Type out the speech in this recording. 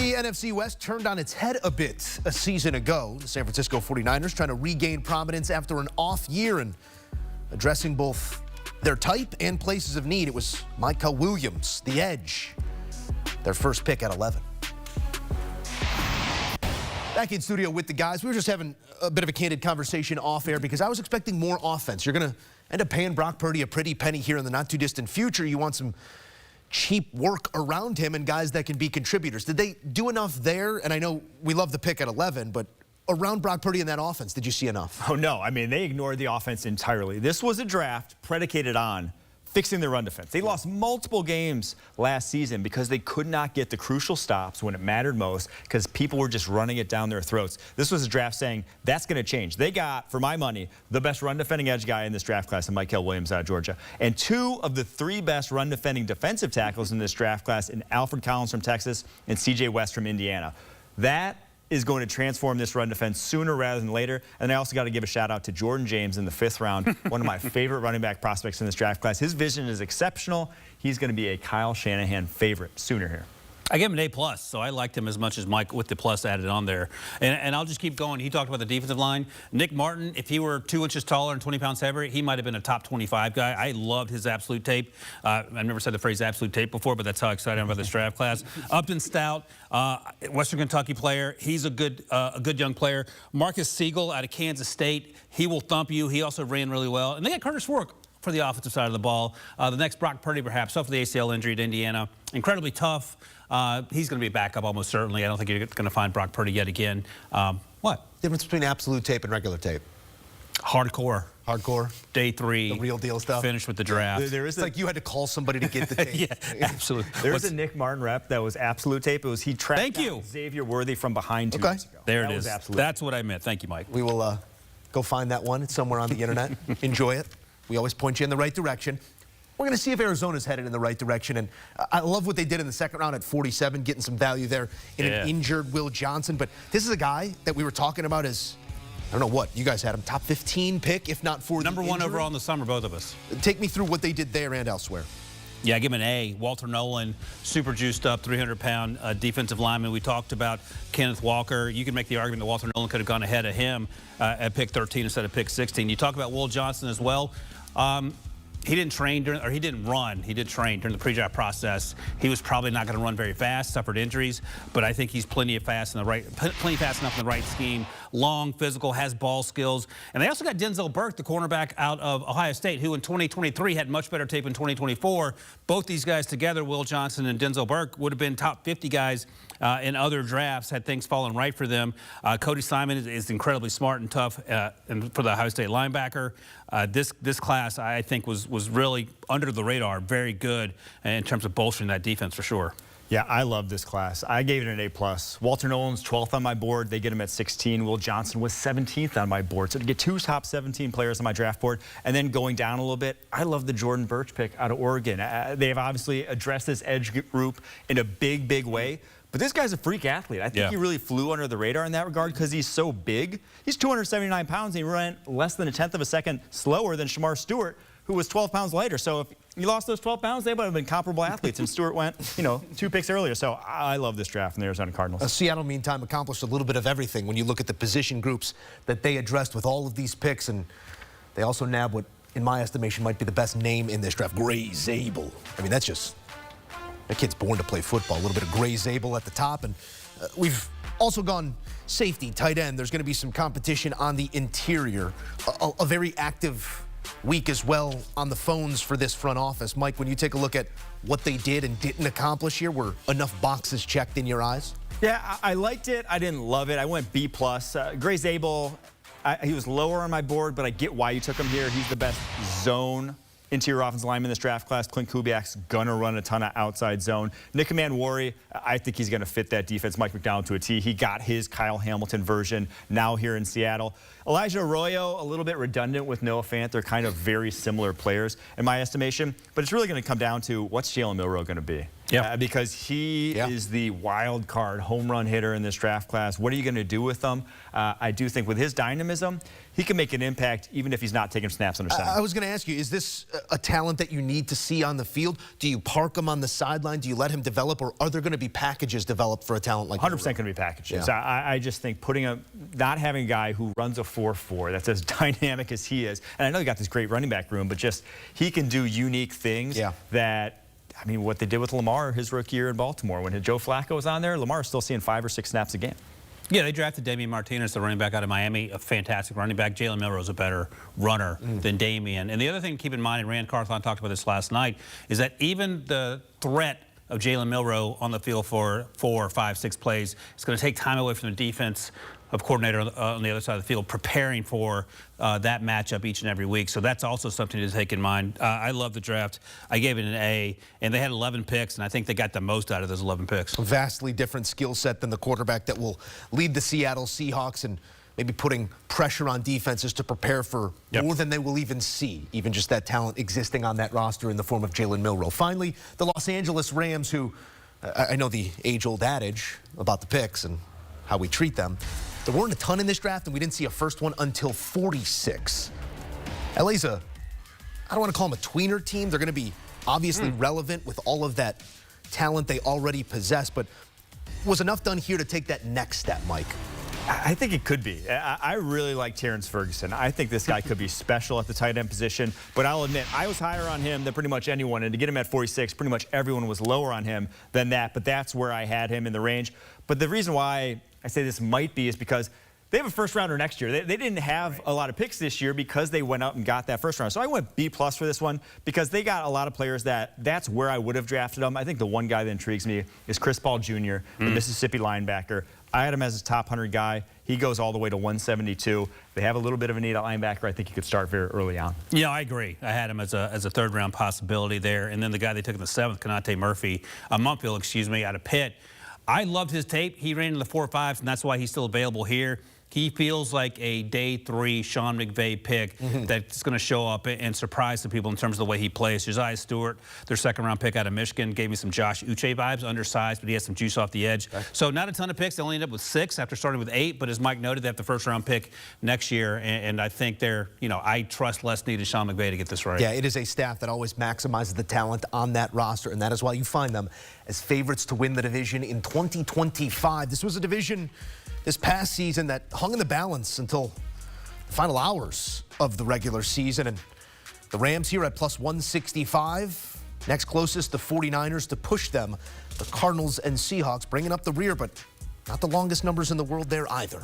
The NFC West turned on its head a bit a season ago. The San Francisco 49ers trying to regain prominence after an off year and addressing both their type and places of need. It was Michael Williams, the edge, their first pick at 11. Back in studio with the guys, we were just having a bit of a candid conversation off air because I was expecting more offense. You're going to end up paying Brock Purdy a pretty penny here in the not too distant future. You want some cheap work around him and guys that can be contributors. Did they do enough there? And I know we love the pick at 11, but around Brock Purdy in that offense, did you see enough? Oh, no. I mean, they ignored the offense entirely. This was a draft predicated on fixing their run defense. They lost multiple games last season because they could not get the crucial stops when it mattered most because people were just running it down their throats. This was a draft saying that's going to change. They got, for my money, the best run-defending edge guy in this draft class in Michael Williams out of Georgia, and 2 of the 3 best run-defending defensive tackles in this draft class in Alfred Collins from Texas and CJ West from Indiana. That is going to transform this run defense sooner rather than later. And I also got to give a shout out to Jordan James in the 5th round, one of my favorite running back prospects in this draft class. His vision is exceptional. He's going to be a Kyle Shanahan favorite sooner here. I gave him an A+, so I liked him as much as Mike with the plus added on there. And I'll just keep going. He talked about the defensive line. Nick Martin, if he were 2 inches taller and 20 pounds heavier, he might have been a top 25 guy. I loved his absolute tape. I've never said the phrase absolute tape before, but that's how excited I am about this draft class. Upton Stout, Western Kentucky player. He's a good young player. Marcus Siegel out of Kansas State. He will thump you. He also ran really well. And they got Curtis Rourke for the offensive side of the ball. The next Brock Purdy, perhaps, suffered the ACL injury at Indiana. Incredibly tough. He's going to be a backup almost certainly. I don't think you're going to find Brock Purdy yet again. What? Difference between absolute tape and regular tape? Hardcore. Hardcore? Day 3. The real deal stuff? Finished with the draft. It's like you had to call somebody to get the tape. Yeah, absolutely. There was a Nick Martin rep that was absolute tape. It was he tracked down Xavier Worthy from behind 2 years ago. There it is. That's what I meant. Thank you, Mike. We will go find that one. It's somewhere on the internet. Enjoy it. We always point you in the right direction. We're going to see if Arizona's headed in the right direction. And I love what they did in the 2nd round at 47, getting some value there in an injured Will Johnson. But this is a guy that we were talking about as, I don't know what, you guys had him, top 15 pick, if not for Number the 1 overall in the summer, both of us. Take me through what they did there and elsewhere. Yeah, I give him an A. Walter Nolan, super juiced up, 300-pound defensive lineman. We talked about Kenneth Walker. You can make the argument that Walter Nolan could have gone ahead of him at pick 13 instead of pick 16. You talk about Will Johnson as well. He didn't train or he didn't run. He did train during the pre-draft process. He was probably not going to run very fast, suffered injuries, but I think he's plenty fast enough in the right scheme. Long, physical, has ball skills. And they also got Denzel Burke, the cornerback out of Ohio State, who in 2023 had much better tape in 2024. Both these guys together, Will Johnson and Denzel Burke, would have been top 50 guys in other drafts had things fallen right for them. Cody Simon is incredibly smart and tough and for the Ohio State linebacker. This class, I think, was really under the radar, very good in terms of bolstering that defense for sure. Yeah, I love this class. I gave it an A+. Walter Nolan's 12th on my board. They get him at 16. Will Johnson was 17th on my board. So to get 2 top 17 players on my draft board, and then going down a little bit, I love the Jordan Birch pick out of Oregon. They have obviously addressed this edge group in a big way. But this guy's a freak athlete. I think he really flew under the radar in that regard because he's so big. He's 279 pounds, and he ran less than 1/10 of a second slower than Shamar Stewart, who was 12 pounds lighter. So if you lost those 12 pounds, they would have been comparable athletes. And Stewart went, 2 picks earlier. So I love this draft from the Arizona Cardinals. Seattle, meantime, accomplished a little bit of everything when you look at the position groups that they addressed with all of these picks. And they also nabbed what, in my estimation, might be the best name in this draft, Gray Zabel. I mean, that's just... That kid's born to play football. A little bit of Gray Zabel at the top. And we've also gone safety, tight end. There's going to be some competition on the interior. A very active week as well on the phones for this front office. Mike, when you take a look at what they did and didn't accomplish here, were enough boxes checked in your eyes? Yeah, I liked it. I didn't love it. I went B+. Gray Zabel, he was lower on my board, but I get why you took him here. He's the best zone interior offensive lineman in this draft class. Clint Kubiak's gonna run a ton of outside zone. Nick Manwari, I think he's gonna fit that defense. Mike McDonald to a T. He got his Kyle Hamilton version now here in Seattle. Elijah Arroyo, a little bit redundant with Noah Fant. They're kind of very similar players in my estimation, but it's really gonna come down to what's Jalen Milroe gonna be. Yeah. Because he is the wild card home run hitter in this draft class. What are you going to do with him? I do think with his dynamism, he can make an impact even if he's not taking snaps under center. I was going to ask you, is this a talent that you need to see on the field? Do you park him on the sideline? Do you let him develop? Or are there going to be packages developed for a talent like 100% going to be packages. Yeah. I just think not having a guy who runs a 4.4 that's as dynamic as he is, and I know he got this great running back room, but just he can do unique things that, I mean, what they did with Lamar his rookie year in Baltimore. When Joe Flacco was on there, Lamar is still seeing 5 or 6 snaps a game. Yeah, they drafted Damian Martinez, the running back out of Miami, a fantastic running back. Jalen Milroe is a better runner than Damian. And the other thing to keep in mind, and Rand Carthon talked about this last night, is that even the threat of Jalen Milroe on the field for 4, 5, 6 plays, it's going to take time away from the defense of coordinator on the other side of the field preparing for that matchup each and every week. So that's also something to take in mind. I love the draft. I gave it an A, and they had 11 picks, and I think they got the most out of those 11 picks. A vastly different skill set than the quarterback that will lead the Seattle Seahawks and maybe putting pressure on defenses to prepare for more than they will even see, even just that talent existing on that roster in the form of Jalen Milroe. Finally, the Los Angeles Rams, who I know the age-old adage about the picks and how we treat them. There weren't a ton in this draft, and we didn't see a first one until 46. LA's I don't want to call them a tweener team. They're going to be obviously relevant with all of that talent they already possess, but was enough done here to take that next step, Mike? I think it could be. I really like Terrence Ferguson. I think this guy could be special at the tight end position, but I'll admit, I was higher on him than pretty much anyone, and to get him at 46, pretty much everyone was lower on him than that, but that's where I had him in the range. But the reason why I say this might be is because they have a first rounder next year. They didn't have a lot of picks this year because they went out and got that first round. So I went B+ for this one because they got a lot of players that's where I would have drafted them. I think the one guy that intrigues me is Chris Paul Jr., the Mississippi linebacker. I had him as a top 100 guy. He goes all the way to 172. They have a little bit of a need at linebacker. I think he could start very early on. Yeah, I agree. I had him as a third-round possibility there. And then the guy they took in the 7th, Konate Mumphill, out of Pitt. I loved his tape. He ran in the 4.5s, and that's why he's still available here. He feels like a day 3 Sean McVay pick that's going to show up and surprise the people in terms of the way he plays. Josiah Stewart, their 2nd-round pick out of Michigan, gave me some Josh Uche vibes, undersized, but he has some juice off the edge. Okay. So not a ton of picks. They only ended up with 6 after starting with 8, but as Mike noted, they have the 1st-round pick next year, and I think I trust Les Snead and Sean McVay to get this right. Yeah, it is a staff that always maximizes the talent on that roster, and that is why you find them as favorites to win the division in 2025. This was a division this past season that hung in the balance until the final hours of the regular season. And the Rams here at +165. Next closest, the 49ers to push them. The Cardinals and Seahawks bringing up the rear, but not the longest numbers in the world there either.